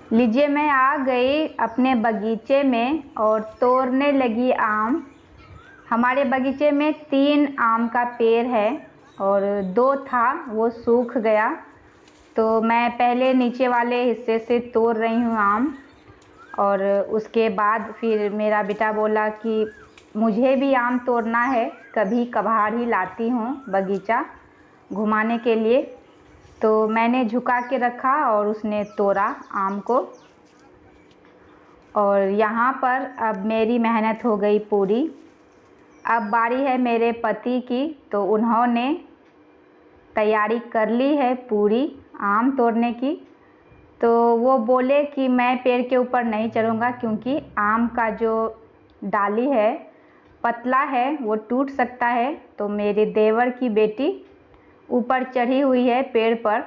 लीजिए, मैं आ गई अपने बगीचे में और तोड़ने लगी आम। हमारे बगीचे में 3 आम का पेड़ है और 2 था वो सूख गया। तो मैं पहले नीचे वाले हिस्से से तोड़ रही हूँ आम। और उसके बाद फिर मेरा बेटा बोला कि मुझे भी आम तोड़ना है, कभी कभार ही लाती हूँ बगीचा घुमाने के लिए। तो मैंने झुका के रखा और उसने तोड़ा आम को। और यहाँ पर अब मेरी मेहनत हो गई पूरी। अब बारी है मेरे पति की, तो उन्होंने तैयारी कर ली है पूरी आम तोड़ने की। तो वो बोले कि मैं पेड़ के ऊपर नहीं चढ़ूँगा, क्योंकि आम का जो डाली है पतला है, वो टूट सकता है। तो मेरे देवर की बेटी ऊपर चढ़ी हुई है पेड़ पर।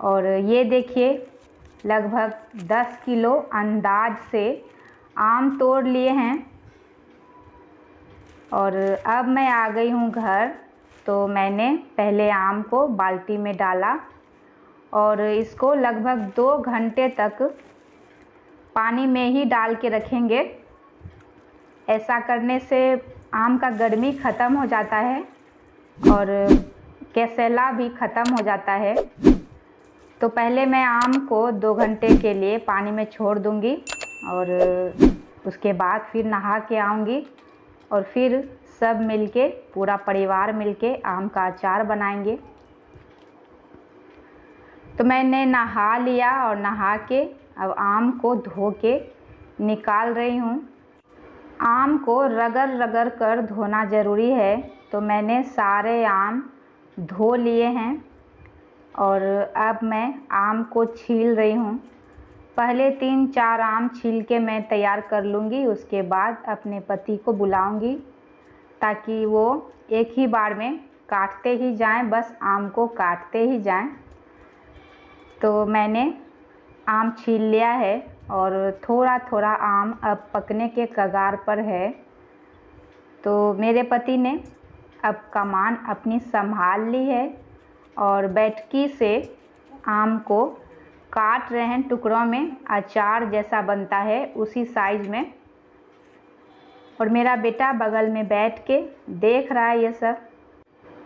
और ये देखिए, लगभग 10 किलो अंदाज से आम तोड़ लिए हैं। और अब मैं आ गई हूँ घर। तो मैंने पहले आम को बाल्टी में डाला और इसको लगभग 2 घंटे तक पानी में ही डाल के रखेंगे। ऐसा करने से आम का गर्मी ख़त्म हो जाता है और केसैला भी ख़त्म हो जाता है। तो पहले मैं आम को 2 घंटे के लिए पानी में छोड़ दूंगी और उसके बाद फिर नहा के आऊँगी और फिर सब मिलके, पूरा परिवार मिलके आम का अचार बनाएंगे। तो मैंने नहा लिया और नहा के अब आम को धो के निकाल रही हूँ। आम को रगड़ रगड़ कर धोना ज़रूरी है। तो मैंने सारे आम धो लिए हैं और अब मैं आम को छील रही हूँ। पहले 3-4 आम छील के मैं तैयार कर लूँगी, उसके बाद अपने पति को बुलाऊँगी ताकि वो एक ही बार में काटते ही जाएं, बस आम को काटते ही जाएं। तो मैंने आम छील लिया है और थोड़ा थोड़ा आम अब पकने के कगार पर है। तो मेरे पति ने अब कमान अपनी संभाल ली है और बैठकी से आम को काट रहे हैं टुकड़ों में, अचार जैसा बनता है उसी साइज में। और मेरा बेटा बगल में बैठ के देख रहा है ये सब।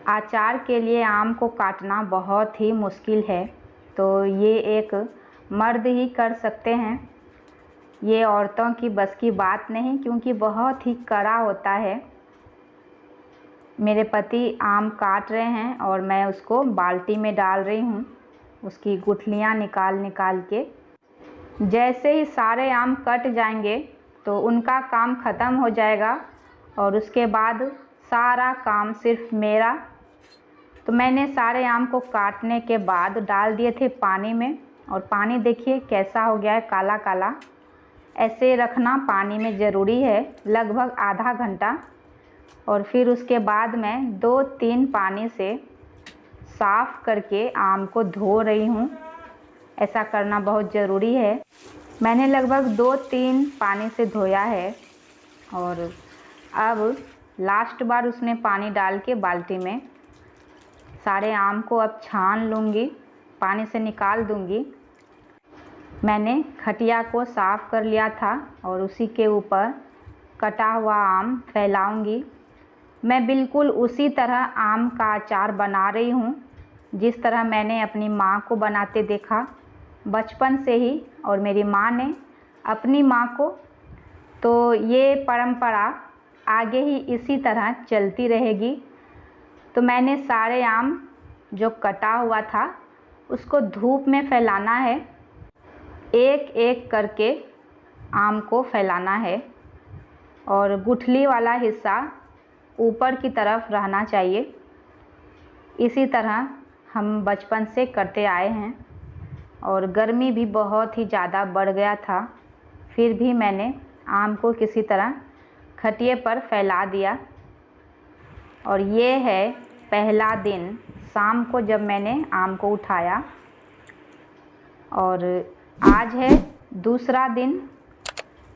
अचार के लिए आम को काटना बहुत ही मुश्किल है, तो ये एक मर्द ही कर सकते हैं। ये औरतों की बस की बात नहीं, क्योंकि बहुत ही कड़ा होता है। मेरे पति आम काट रहे हैं और मैं उसको बाल्टी में डाल रही हूँ, उसकी गुठलियाँ निकाल निकाल के। जैसे ही सारे आम कट जाएंगे तो उनका काम ख़त्म हो जाएगा और उसके बाद सारा काम सिर्फ मेरा। तो मैंने सारे आम को काटने के बाद डाल दिए थे पानी में, और पानी देखिए कैसा हो गया है, काला काला। ऐसे रखना पानी में ज़रूरी है लगभग आधा घंटा। और फिर उसके बाद मैं 2-3 पानी से साफ़ करके आम को धो रही हूँ। ऐसा करना बहुत ज़रूरी है। मैंने लगभग 2-3 पानी से धोया है और अब लास्ट बार उसमें पानी डाल के बाल्टी में सारे आम को अब छान लूँगी, पानी से निकाल दूँगी। मैंने खटिया को साफ़ कर लिया था और उसी के ऊपर कटा हुआ आम फैलाऊँगी। मैं बिल्कुल उसी तरह आम का अचार बना रही हूँ जिस तरह मैंने अपनी माँ को बनाते देखा बचपन से ही, और मेरी माँ ने अपनी माँ को। तो ये परंपरा आगे ही इसी तरह चलती रहेगी। तो मैंने सारे आम जो कटा हुआ था उसको धूप में फैलाना है, एक एक करके आम को फैलाना है और गुठली वाला हिस्सा ऊपर की तरफ रहना चाहिए। इसी तरह हम बचपन से करते आए हैं। और गर्मी भी बहुत ही ज़्यादा बढ़ गया था, फिर भी मैंने आम को किसी तरह खटिए पर फैला दिया। और ये है पहला दिन, शाम को जब मैंने आम को उठाया। और आज है दूसरा दिन।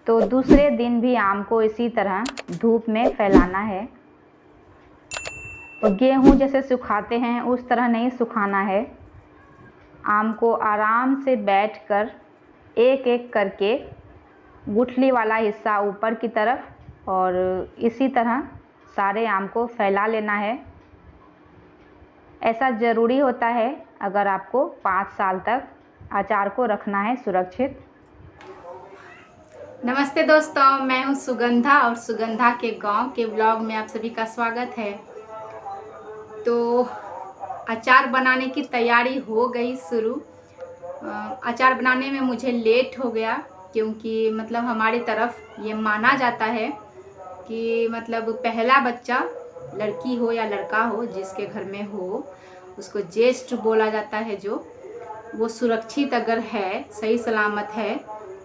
तो दूसरे दिन भी आम को इसी तरह धूप में फैलाना है। और गेहूँ जैसे सुखाते हैं उस तरह नहीं सुखाना है। आम को आराम से बैठकर एक एक करके गुठली वाला हिस्सा ऊपर की तरफ और इसी तरह सारे आम को फैला लेना है। ऐसा ज़रूरी होता है अगर आपको 5 साल तक अचार को रखना है सुरक्षित। नमस्ते दोस्तों, मैं हूं सुगंधा और सुगंधा के गांव के ब्लॉग में आप सभी का स्वागत है। तो अचार बनाने की तैयारी हो गई शुरू। अचार बनाने में मुझे लेट हो गया क्योंकि मतलब हमारी तरफ ये माना जाता है कि मतलब पहला बच्चा लड़की हो या लड़का हो जिसके घर में हो उसको ज्येष्ठ बोला जाता है। जो वो सुरक्षित अगर है, सही सलामत है,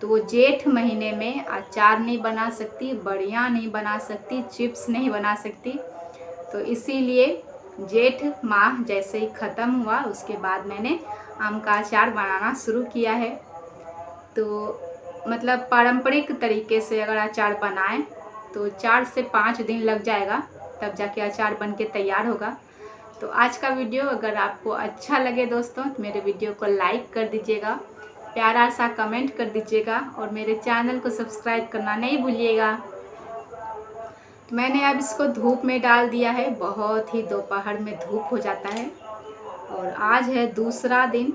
तो वो जेठ महीने में अचार नहीं बना सकती, बड़ियाँ नहीं बना सकती, चिप्स नहीं बना सकती। तो इसीलिए जेठ माह जैसे ही ख़त्म हुआ उसके बाद मैंने आम का अचार बनाना शुरू किया है। तो मतलब पारंपरिक तरीके से अगर अचार बनाएं तो 4 से 5 दिन लग जाएगा, तब जाके अचार बन के तैयार होगा। तो आज का वीडियो अगर आपको अच्छा लगे दोस्तों तो मेरे वीडियो को लाइक कर दीजिएगा, प्यारा सा कमेंट कर दीजिएगा और मेरे चैनल को सब्सक्राइब करना नहीं भूलिएगा। तो मैंने अब इसको धूप में डाल दिया है, बहुत ही दोपहर में धूप हो जाता है और आज है दूसरा दिन।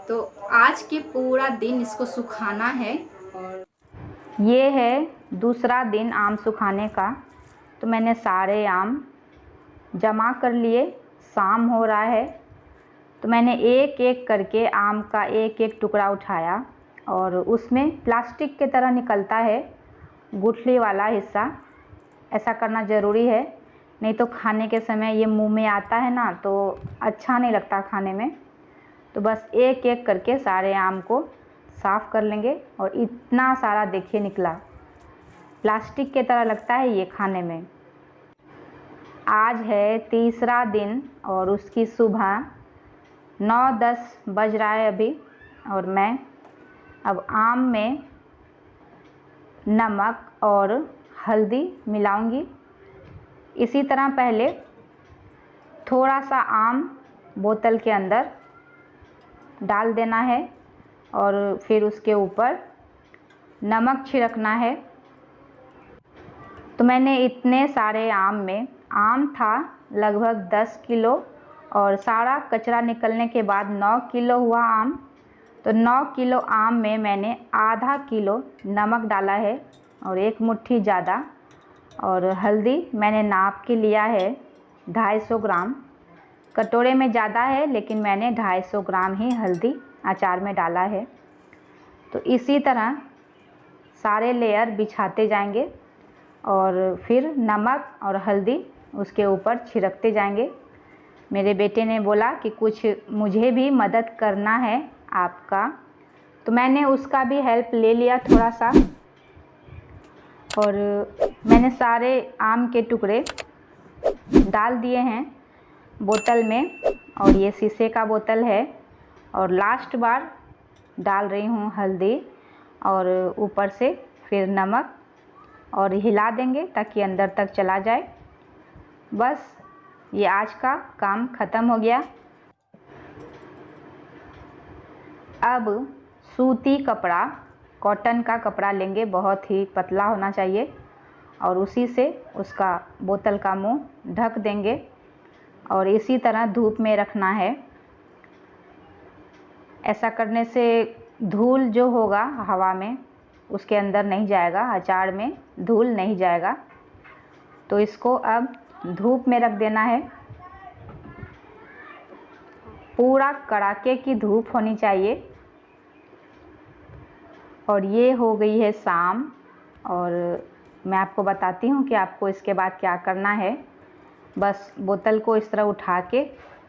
तो आज के पूरा दिन इसको सुखाना है और ये है दूसरा दिन आम सुखाने का। तो मैंने सारे आम जमा कर लिए, शाम हो रहा है। तो मैंने एक एक करके आम का एक एक टुकड़ा उठाया और उसमें प्लास्टिक की तरह निकलता है गुठली वाला हिस्सा। ऐसा करना ज़रूरी है, नहीं तो खाने के समय ये मुंह में आता है ना तो अच्छा नहीं लगता खाने में। तो बस एक एक करके सारे आम को साफ़ कर लेंगे और इतना सारा देखिए निकला, प्लास्टिक की तरह लगता है ये खाने में। आज है तीसरा दिन और उसकी सुबह 9-10 बज रहा है अभी और मैं अब आम में नमक और हल्दी मिलाऊंगी। इसी तरह पहले थोड़ा सा आम बोतल के अंदर डाल देना है और फिर उसके ऊपर नमक छिड़कना है। तो मैंने इतने सारे आम में, आम था लगभग 10 किलो और सारा कचरा निकलने के बाद 9 किलो हुआ आम। तो 9 किलो आम में मैंने आधा किलो नमक डाला है और एक मुट्ठी ज़्यादा, और हल्दी मैंने नाप के लिया है 250 ग्राम। कटोरे में ज़्यादा है लेकिन मैंने 250 ग्राम ही हल्दी अचार में डाला है। तो इसी तरह सारे लेयर बिछाते जाएंगे और फिर नमक और हल्दी उसके ऊपर छिड़कते जाएंगे। मेरे बेटे ने बोला कि कुछ मुझे भी मदद करना है आपका, तो मैंने उसका भी हेल्प ले लिया थोड़ा सा। और मैंने सारे आम के टुकड़े डाल दिए हैं बोतल में और ये शीशे का बोतल है। और लास्ट बार डाल रही हूँ हल्दी और ऊपर से फिर नमक और हिला देंगे ताकि अंदर तक चला जाए। बस ये आज का काम ख़त्म हो गया। अब सूती कपड़ा, कॉटन का कपड़ा लेंगे, बहुत ही पतला होना चाहिए, और उसी से उसका बोतल का मुंह ढक देंगे और इसी तरह धूप में रखना है। ऐसा करने से धूल जो होगा हवा में उसके अंदर नहीं जाएगा, अचार में धूल नहीं जाएगा। तो इसको अब धूप में रख देना है। पूरा कड़ाके की धूप होनी चाहिए। और ये हो गई है शाम और मैं आपको बताती हूँ कि आपको इसके बाद क्या करना है। बस बोतल को इस तरह उठा के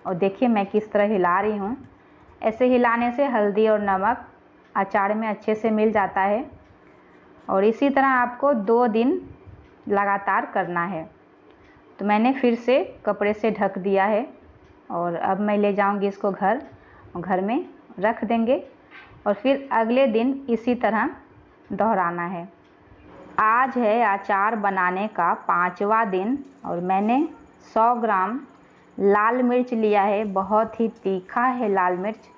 और देखिए मैं किस तरह हिला रही हूँ। ऐसे हिलाने से हल्दी और नमक अचार में अच्छे से मिल जाता है। और इसी तरह आपको 2 दिन लगातार करना है। तो मैंने फिर से कपड़े से ढक दिया है और अब मैं ले जाऊंगी इसको घर में रख देंगे और फिर अगले दिन इसी तरह दोहराना है। आज है अचार बनाने का 5वां दिन और मैंने 100 ग्राम लाल मिर्च लिया है, बहुत ही तीखा है लाल मिर्च।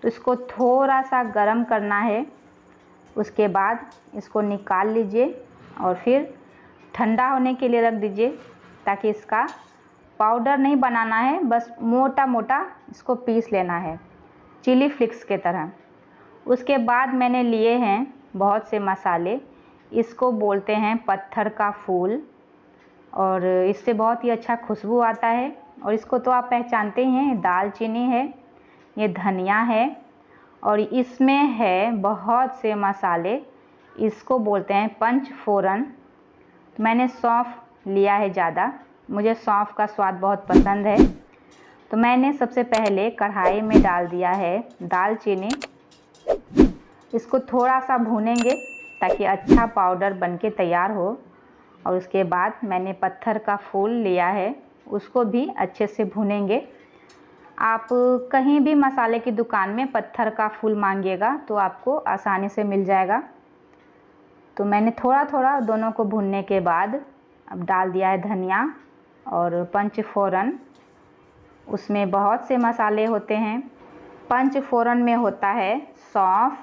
तो इसको थोड़ा सा गरम करना है। उसके बाद इसको निकाल लीजिए और फिर ठंडा होने के लिए रख दीजिए, ताकि इसका पाउडर नहीं बनाना है, बस मोटा मोटा इसको पीस लेना है चिली फ्लिक्स के तरह। उसके बाद मैंने लिए हैं बहुत से मसाले, इसको बोलते हैं पत्थर का फूल, और इससे बहुत ही अच्छा खुशबू आता है। और इसको तो आप पहचानते ही हैं, दालचीनी है, ये धनिया है, और इसमें है बहुत से मसाले, इसको बोलते हैं पंचफोरन। तो मैंने सौंफ लिया है ज़्यादा, मुझे सौंफ का स्वाद बहुत पसंद है। तो मैंने सबसे पहले कढ़ाई में डाल दिया है दालचीनी, इसको थोड़ा सा भूनेंगे ताकि अच्छा पाउडर बनके तैयार हो। और उसके बाद मैंने पत्थर का फूल लिया है, उसको भी अच्छे से भूनेंगे। आप कहीं भी मसाले की दुकान में पत्थर का फूल मांगिएगा तो आपको आसानी से मिल जाएगा। तो मैंने थोड़ा थोड़ा दोनों को भूनने के बाद अब डाल दिया है धनिया और पंचफोरन। उसमें बहुत से मसाले होते हैं। पंचफोरन में होता है सौंफ,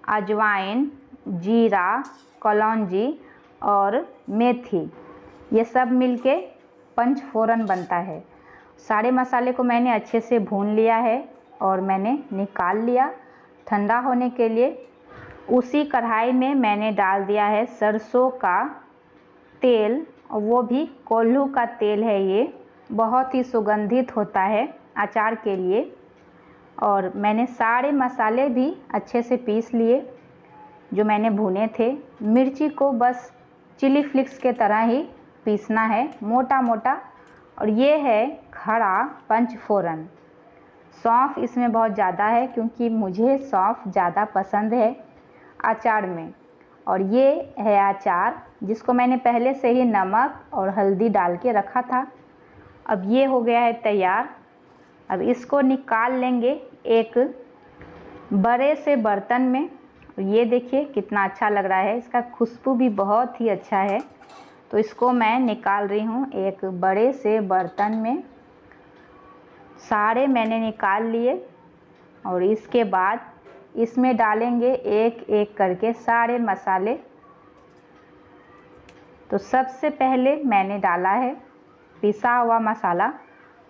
अजवाइन, जीरा, कलौंजी और मेथी, ये सब मिलके पंचफोरन बनता है। सारे मसाले को मैंने अच्छे से भून लिया है और मैंने निकाल लिया ठंडा होने के लिए। उसी कढ़ाई में मैंने डाल दिया है सरसों का तेल, और वो भी कोल्हू का तेल है, ये बहुत ही सुगंधित होता है अचार के लिए। और मैंने सारे मसाले भी अच्छे से पीस लिए जो मैंने भुने थे। मिर्ची को बस चिली फ्लिक्स के तरह ही पीसना है, मोटा मोटा। और ये है खड़ा पंचफोरन। सौंफ इसमें बहुत ज़्यादा है क्योंकि मुझे सौंफ ज़्यादा पसंद है अचार में। और ये है अचार जिसको मैंने पहले से ही नमक और हल्दी डाल के रखा था। अब ये हो गया है तैयार। अब इसको निकाल लेंगे एक बड़े से बर्तन में। ये देखिए कितना अच्छा लग रहा है, इसका खुशबू भी बहुत ही अच्छा है। तो इसको मैं निकाल रही हूँ एक बड़े से बर्तन में। सारे मैंने निकाल लिए और इसके बाद इसमें डालेंगे एक एक करके सारे मसाले। तो सबसे पहले मैंने डाला है पिसा हुआ मसाला,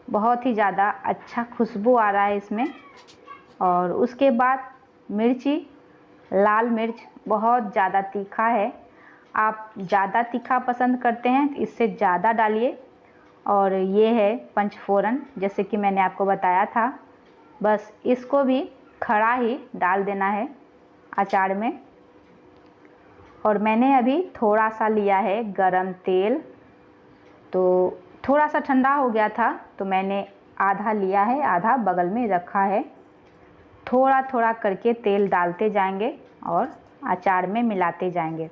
बहुत ही ज़्यादा अच्छा खुशबू आ रहा है इसमें। और उसके बाद मिर्ची, लाल मिर्च बहुत ज़्यादा तीखा है, आप ज़्यादा तीखा पसंद करते हैं तो इससे ज़्यादा डालिए। और ये है पंचफोरन, जैसे कि मैंने आपको बताया था, बस इसको भी खड़ा ही डाल देना है अचार में। और मैंने अभी थोड़ा सा लिया है गरम तेल, तो थोड़ा सा ठंडा हो गया था तो मैंने आधा लिया है, आधा बगल में रखा है। थोड़ा थोड़ा करके तेल डालते जाएंगे और अचार में मिलाते जाएंगे।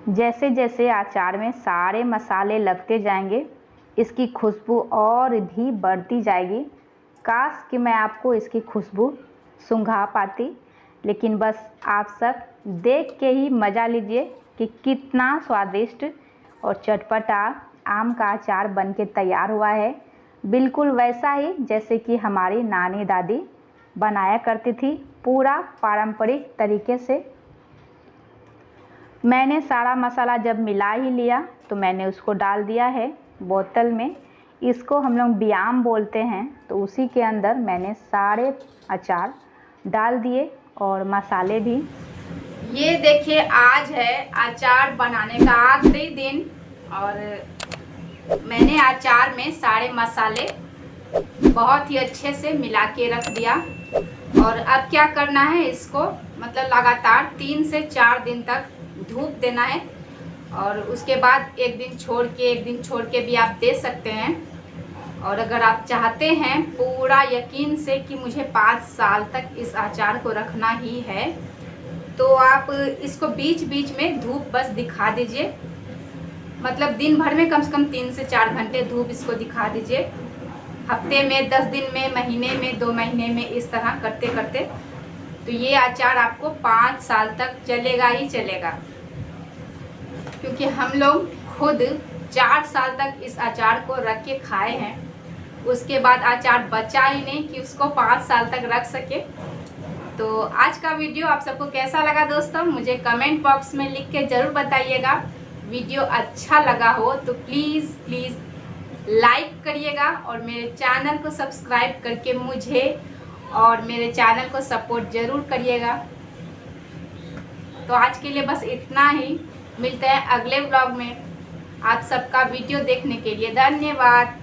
जैसे जैसे अचार में सारे मसाले लगते जाएंगे इसकी खुशबू और भी बढ़ती जाएगी। काश कि मैं आपको इसकी खुशबू सूंघा पाती, लेकिन बस आप सब देख के ही मज़ा लीजिए कि कितना स्वादिष्ट और चटपटा आम का अचार बन के तैयार हुआ है। बिल्कुल वैसा ही जैसे कि हमारी नानी दादी बनाया करती थी, पूरा पारंपरिक तरीके से। मैंने सारा मसाला जब मिला ही लिया तो मैंने उसको डाल दिया है बोतल में। इसको हम लोग बियाम बोलते हैं। तो उसी के अंदर मैंने सारे अचार डाल दिए और मसाले भी। ये देखिए आज है अचार बनाने का आखिरी दिन और मैंने अचार में सारे मसाले बहुत ही अच्छे से मिला के रख दिया। और अब क्या करना है, इसको मतलब लगातार 3 से 4 दिन तक धूप देना है। और उसके बाद एक दिन छोड़ के भी आप दे सकते हैं। और अगर आप चाहते हैं पूरा यकीन से कि मुझे 5 साल तक इस अचार को रखना ही है, तो आप इसको बीच बीच में धूप बस दिखा दीजिए। मतलब दिन भर में कम से कम 3 से 4 घंटे धूप इसको दिखा दीजिए। हफ्ते में, 10 दिन में, महीने में, 2 महीने में, इस तरह करते करते तो ये अचार आपको 5 साल तक चलेगा ही चलेगा। क्योंकि हम लोग खुद 4 साल तक इस अचार को रख के खाए हैं। उसके बाद अचार बचा ही नहीं कि उसको 5 साल तक रख सके। तो आज का वीडियो आप सबको कैसा लगा दोस्तों, मुझे कमेंट बॉक्स में लिख के ज़रूर बताइएगा। वीडियो अच्छा लगा हो तो प्लीज़ लाइक करिएगा और मेरे चैनल को सब्सक्राइब करके मुझे और मेरे चैनल को सपोर्ट ज़रूर करिएगा। तो आज के लिए बस इतना ही, मिलते हैं अगले व्लॉग में। आप सबका वीडियो देखने के लिए धन्यवाद।